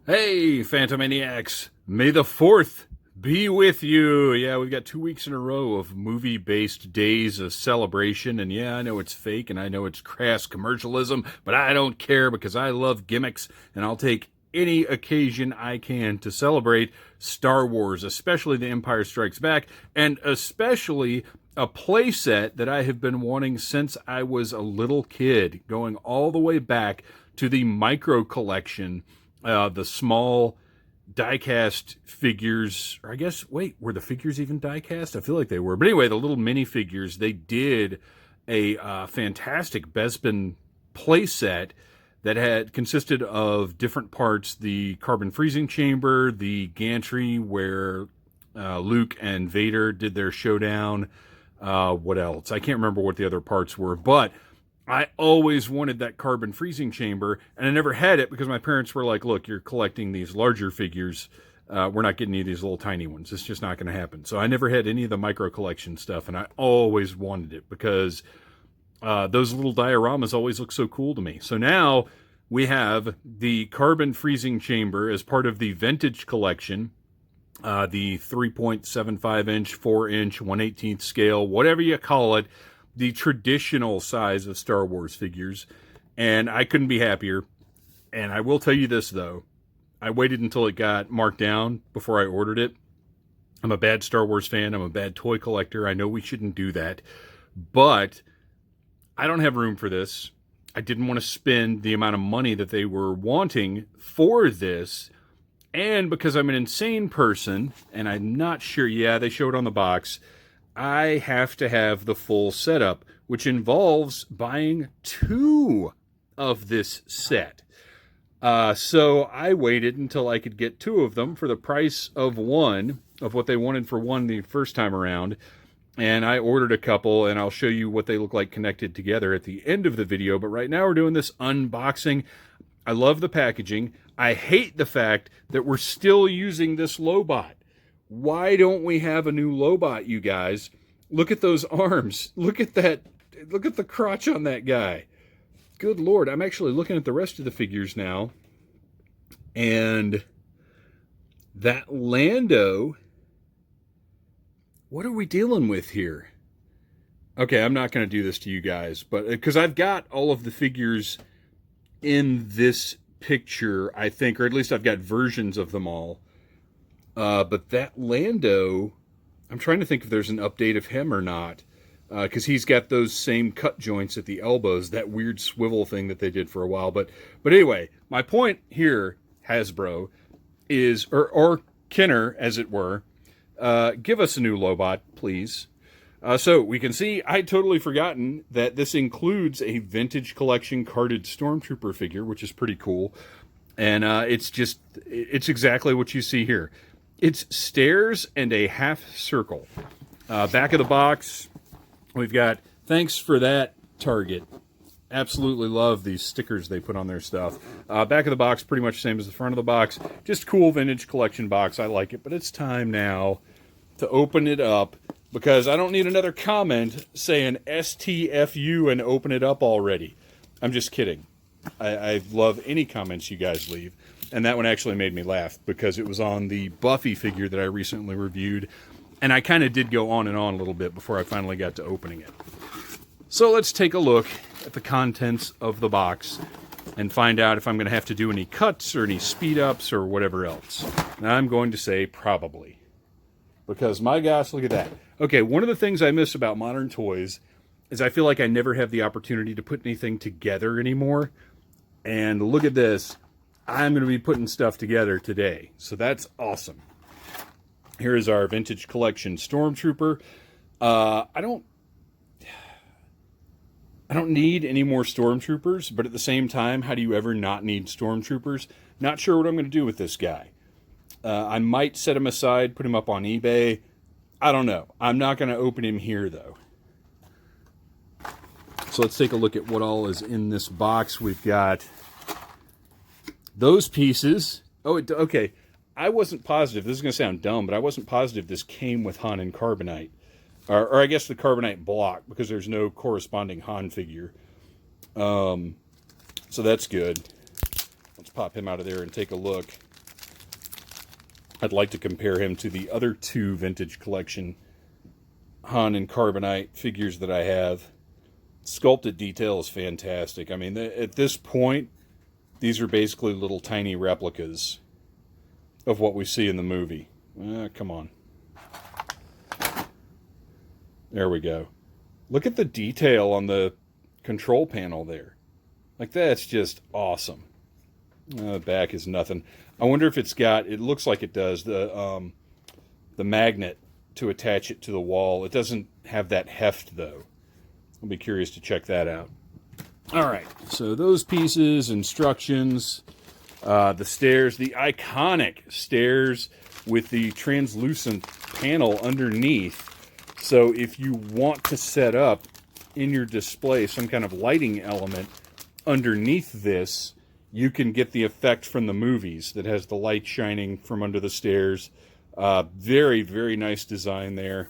Hey, Phantomaniacs! May the 4th be with you! Yeah, we've got 2 weeks in a row of movie-based days of celebration, and yeah, I know it's fake, and I know it's crass commercialism, but I don't care because I love gimmicks, and I'll take any occasion I can to celebrate Star Wars, especially The Empire Strikes Back, and especially a playset that I have been wanting since I was a little kid, going all the way back to the micro collection, the small diecast figures, or I guess, wait, were the figures even diecast? I feel like they were. But anyway, the little minifigures, they did a fantastic Bespin playset that had consisted of different parts: the carbon freezing chamber, the gantry where Luke and Vader did their showdown. What else? I can't remember what the other parts were, but I always wanted that carbon freezing chamber, and I never had it because my parents were like, look, you're collecting these larger figures. We're not getting any of these little tiny ones. It's just not going to happen. So I never had any of the micro collection stuff, and I always wanted it because those little dioramas always look so cool to me. So now we have the carbon freezing chamber as part of the vintage collection, the 3.75 inch, 4 inch, 1/18 scale, whatever you call it, the traditional size of Star Wars figures, and I couldn't be happier. And I will tell you this, though. I waited until it got marked down before I ordered it. I'm a bad Star Wars fan. I'm a bad toy collector. I know we shouldn't do that. But I don't have room for this. I didn't want to spend the amount of money that they were wanting for this. And because I'm an insane person, and I'm not sure, yeah, they showed on the box, I have to have the full setup, which involves buying 2 of this set. So I waited until I could get 2 of them for the price of one, of what they wanted for one the first time around. And I ordered a couple, and I'll show you what they look like connected together at the end of the video. But right now we're doing this unboxing. I love the packaging. I hate the fact that we're still using this Lobot. Why don't we have a new Lobot, you guys? Look at those arms. Look at that. Look at the crotch on that guy. Good Lord. I'm actually looking at the rest of the figures now. And that Lando, what are we dealing with here? Okay, I'm not going to do this to you guys, but because I've got all of the figures in this picture, I think, or at least I've got versions of them all. But that Lando, I'm trying to think if there's an update of him or not, because he's got those same cut joints at the elbows, that weird swivel thing that they did for a while. But anyway, my point here, Hasbro, is, or Kenner, as it were, give us a new Lobot, please. So we can see I'd totally forgotten that this includes a vintage collection carded Stormtrooper figure, which is pretty cool. And it's exactly what you see here. It's stairs and a half circle. Back of the box, we've got, thanks for that, Target. Absolutely love these stickers they put on their stuff. Back of the box, pretty much the same as the front of the box. Just cool vintage collection box. I like it, but it's time now to open it up because I don't need another comment saying STFU and open it up already. I'm just kidding. I love any comments you guys leave. And that one actually made me laugh because it was on the Buffy figure that I recently reviewed. And I kind of did go on and on a little bit before I finally got to opening it. So let's take a look at the contents of the box and find out if I'm going to have to do any cuts or any speed ups or whatever else. And I'm going to say probably. Because my gosh, look at that. Okay, one of the things I miss about modern toys is I feel like I never have the opportunity to put anything together anymore. And look at this. I'm going to be putting stuff together today. So that's awesome. Here is our vintage collection Stormtrooper. I don't need any more Stormtroopers, but at the same time, how do you ever not need Stormtroopers? Not sure what I'm going to do with this guy. I might set him aside, put him up on eBay. I don't know. I'm not going to open him here, though. So let's take a look at what all is in this box. We've got those pieces. Oh, okay. I wasn't positive. This is going to sound dumb, but I wasn't positive this came with Han and Carbonite. Or I guess the Carbonite block, because there's no corresponding Han figure. So that's good. Let's pop him out of there and take a look. I'd like to compare him to the other two vintage collection Han and Carbonite figures that I have. Sculpted detail is fantastic. I mean, at this point, these are basically little tiny replicas of what we see in the movie. Come on. There we go. Look at the detail on the control panel there. Like, that's just awesome. The back is nothing. I wonder if it's got, it looks like it does, the magnet to attach it to the wall. It doesn't have that heft, though. I'll be curious to check that out. All right, so those pieces, instructions, the stairs, the iconic stairs with the translucent panel underneath. So if you want to set up in your display some kind of lighting element underneath this, you can get the effect from the movies that has the light shining from under the stairs. Very, very nice design there.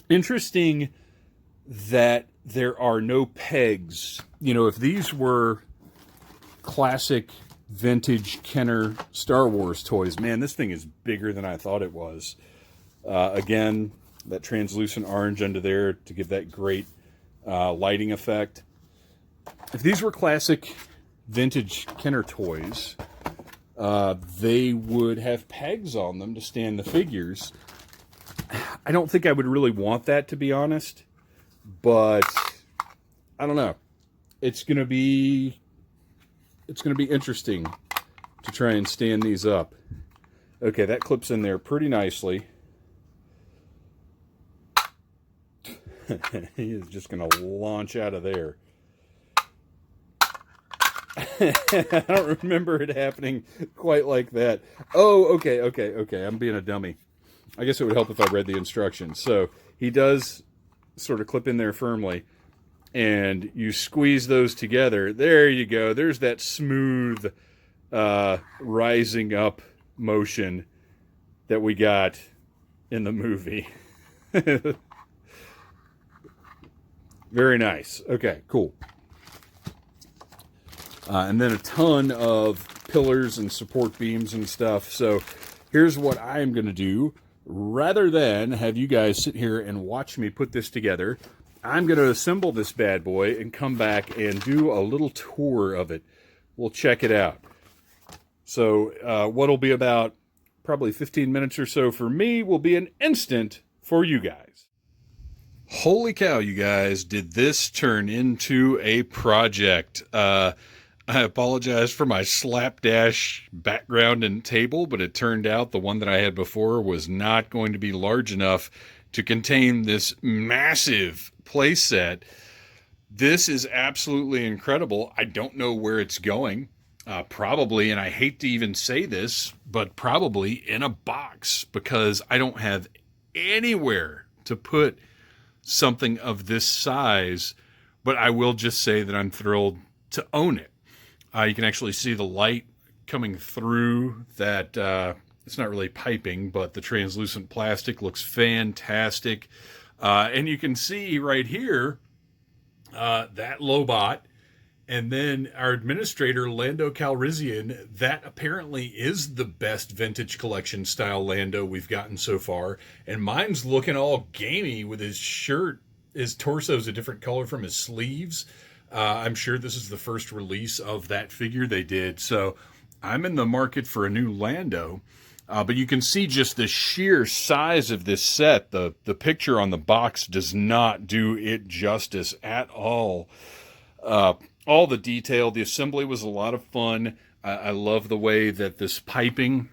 Interesting that there are no pegs. You know, if these were classic vintage Kenner Star Wars toys, man, this thing is bigger than I thought it was. Again, that translucent orange under there to give that great lighting effect. If these were classic vintage Kenner toys, they would have pegs on them to stand the figures. I don't think I would really want that, to be honest. But I don't know. It's gonna be interesting to try and stand these up. Okay, that clips in there pretty nicely. He is just gonna launch out of there. I don't remember it happening quite like that. Oh, okay. I'm being a dummy. I guess it would help if I read the instructions. So he does sort of clip in there firmly, and you squeeze those together. There you go. There's that smooth rising up motion that we got in the movie. Very nice. Okay, cool. And then a ton of pillars and support beams and stuff. So here's what I'm going to do. Rather than have you guys sit here and watch me put this together, I'm going to assemble this bad boy and come back and do a little tour of it. We'll check it out. So what'll be about probably 15 minutes or so for me will be an instant for you guys. Holy cow, you guys, did this turn into a project. I apologize for my slapdash background and table, but it turned out the one that I had before was not going to be large enough to contain this massive playset. This is absolutely incredible. I don't know where it's going. Probably, and I hate to even say this, but probably in a box, because I don't have anywhere to put something of this size. But I will just say that I'm thrilled to own it. You can actually see the light coming through that. It's not really piping, but the translucent plastic looks fantastic. And you can see right here that Lobot. And then our administrator, Lando Calrissian, that apparently is the best vintage collection style Lando we've gotten so far. And mine's looking all gamey with his shirt. His torso's a different color from his sleeves. I'm sure this is the first release of that figure they did. So I'm in the market for a new Lando. But you can see just the sheer size of this set. The picture on the box does not do it justice at all. All the detail, the assembly was a lot of fun. I love the way that this piping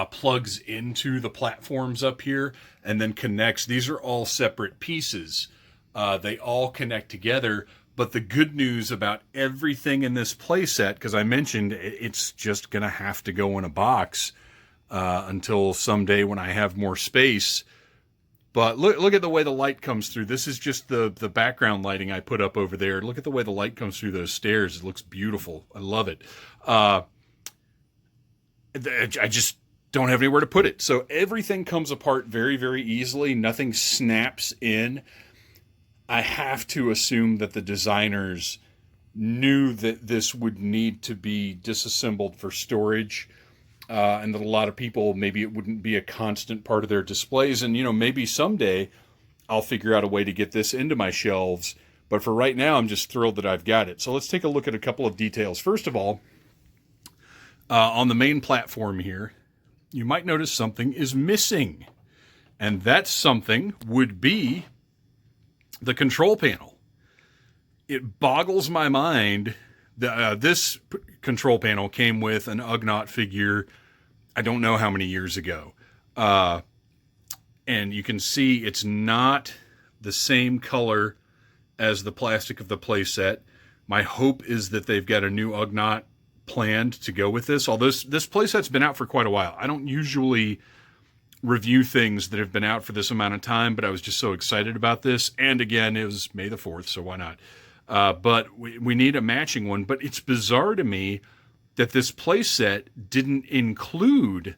plugs into the platforms up here and then connects. These are all separate pieces. They all connect together. But the good news about everything in this playset, because I mentioned it's just going to have to go in a box until someday when I have more space. But look at the way the light comes through. This is just the background lighting I put up over there. Look at the way the light comes through those stairs. It looks beautiful. I love it. I just don't have anywhere to put it. So everything comes apart very, very easily. Nothing snaps in. I have to assume that the designers knew that this would need to be disassembled for storage. and that a lot of people, maybe it wouldn't be a constant part of their displays. And, maybe someday I'll figure out a way to get this into my shelves. But for right now, I'm just thrilled that I've got it. So let's take a look at a couple of details. First of all, on the main platform here, you might notice something is missing. And that something would be the control panel. It boggles my mind. This control panel came with an Ugnaught figure, I don't know how many years ago. And you can see it's not the same color as the plastic of the playset. My hope is that they've got a new Ugnaught planned to go with this. Although this playset's been out for quite a while. I don't usually review things that have been out for this amount of time, but I was just so excited about this. And again, it was May the 4th, so why not? But we need a matching one. But it's bizarre to me that this playset didn't include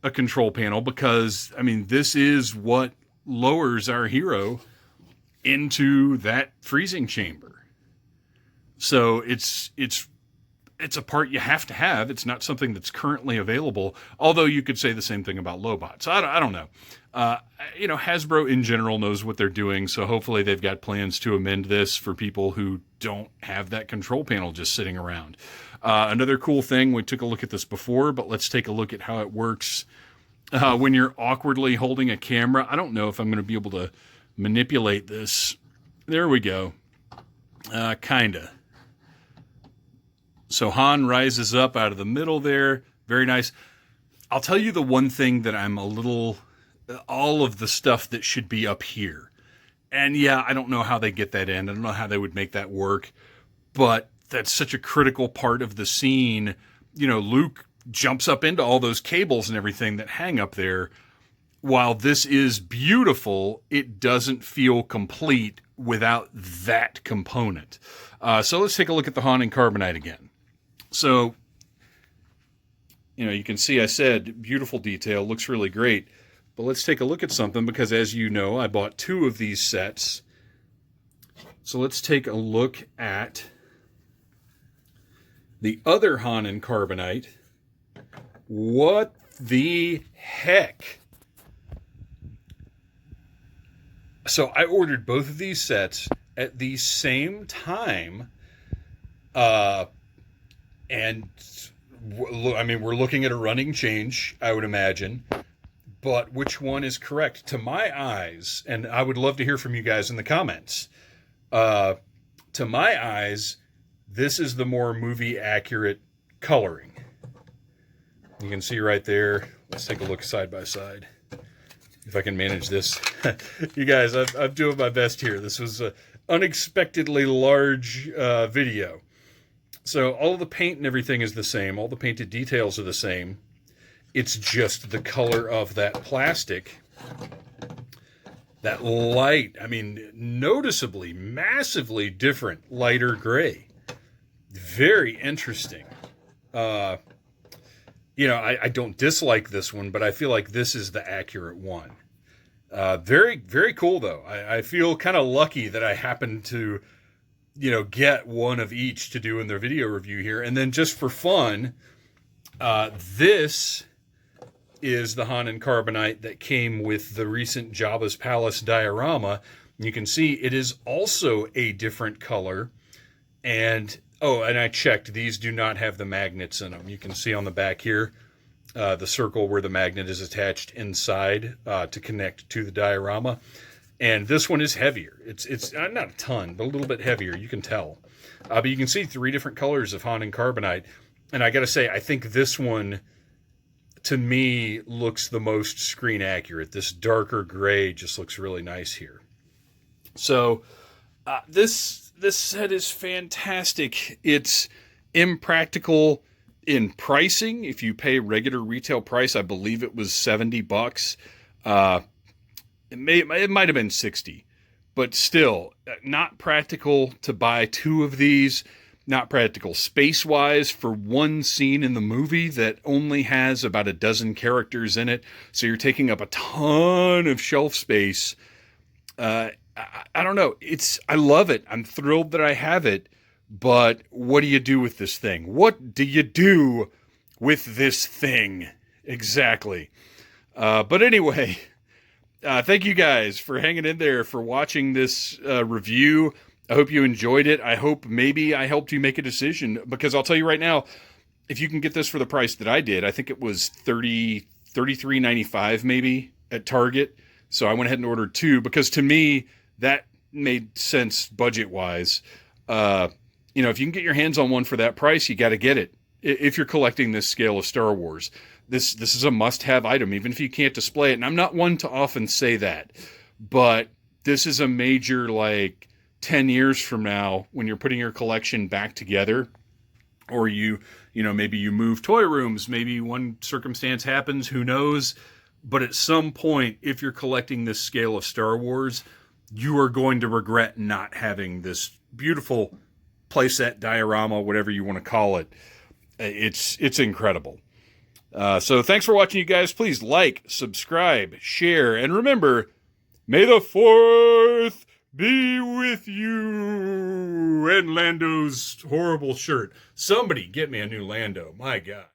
a control panel because, this is what lowers our hero into that freezing chamber. So it's a part you have to have. It's not something that's currently available, although you could say the same thing about Lobots. I don't know. Hasbro in general knows what they're doing, so hopefully they've got plans to amend this for people who don't have that control panel just sitting around. Another cool thing, we took a look at this before, but let's take a look at how it works when you're awkwardly holding a camera. I don't know if I'm going to be able to manipulate this. There we go. Kinda. So Han rises up out of the middle there. Very nice. I'll tell you the one thing that I'm all of the stuff that should be up here. And yeah, I don't know how they get that in. I don't know how they would make that work. But that's such a critical part of the scene. Luke jumps up into all those cables and everything that hang up there. While this is beautiful, it doesn't feel complete without that component. So let's take a look at the Han and Carbonite again. So, you can see I said beautiful detail, looks really great. But let's take a look at something because, as you know, I bought 2 of these sets. So let's take a look at the other Han and Carbonite. What the heck? So I ordered both of these sets at the same time. And we're looking at a running change, I would imagine. But which one is correct? To my eyes, and I would love to hear from you guys in the comments. To my eyes, this is the more movie accurate coloring. You can see right there. Let's take a look side by side. If I can manage this. You guys, I'm doing my best here. This was an unexpectedly large video. So all of the paint and everything is the same. All the painted details are the same. It's just the color of that plastic. That light, noticeably, massively different, lighter gray. Very interesting. I don't dislike this one, but I feel like this is the accurate one. Very, very cool, though. I feel kind of lucky that I happened to, get one of each to do in their video review here. And then just for fun, this is the Han and Carbonite that came with the recent Jabba's Palace diorama. You can see it is also a different color. And I checked. These do not have the magnets in them. You can see on the back here, the circle where the magnet is attached inside to connect to the diorama. And this one is heavier. It's not a ton, but a little bit heavier. You can tell. But you can see 3 different colors of Han and Carbonite. And I got to say, I think this one, to me, looks the most screen accurate. This darker gray just looks really nice here. So this set is fantastic. It's impractical in pricing. If you pay regular retail price, I believe it was $70. It might have been 60, but still not practical to buy 2 of these. Not practical space-wise for one scene in the movie that only has about a dozen characters in it. So you're taking up a ton of shelf space. I don't know. I love it. I'm thrilled that I have it. But what do you do with this thing? What do you do with this thing. Exactly. But anyway, thank you guys for hanging in there, for watching this review. I hope you enjoyed it. I hope maybe I helped you make a decision, because I'll tell you right now, if you can get this for the price that I did, I think it was $33.95 maybe at Target. So I went ahead and ordered two, because to me, that made sense budget-wise. If you can get your hands on one for that price, you got to get it. If you're collecting this scale of Star Wars, this is a must-have item, even if you can't display it. And I'm not one to often say that, but this is a major, 10 years from now, when you're putting your collection back together, or maybe you move toy rooms, maybe one circumstance happens, who knows? But at some point, if you're collecting this scale of Star Wars, you are going to regret not having this beautiful playset, diorama, whatever you want to call it. It's incredible. So thanks for watching, you guys. Please like, subscribe, share, and remember, may the 4th be with you. And Lando's horrible shirt. Somebody get me a new Lando. My God.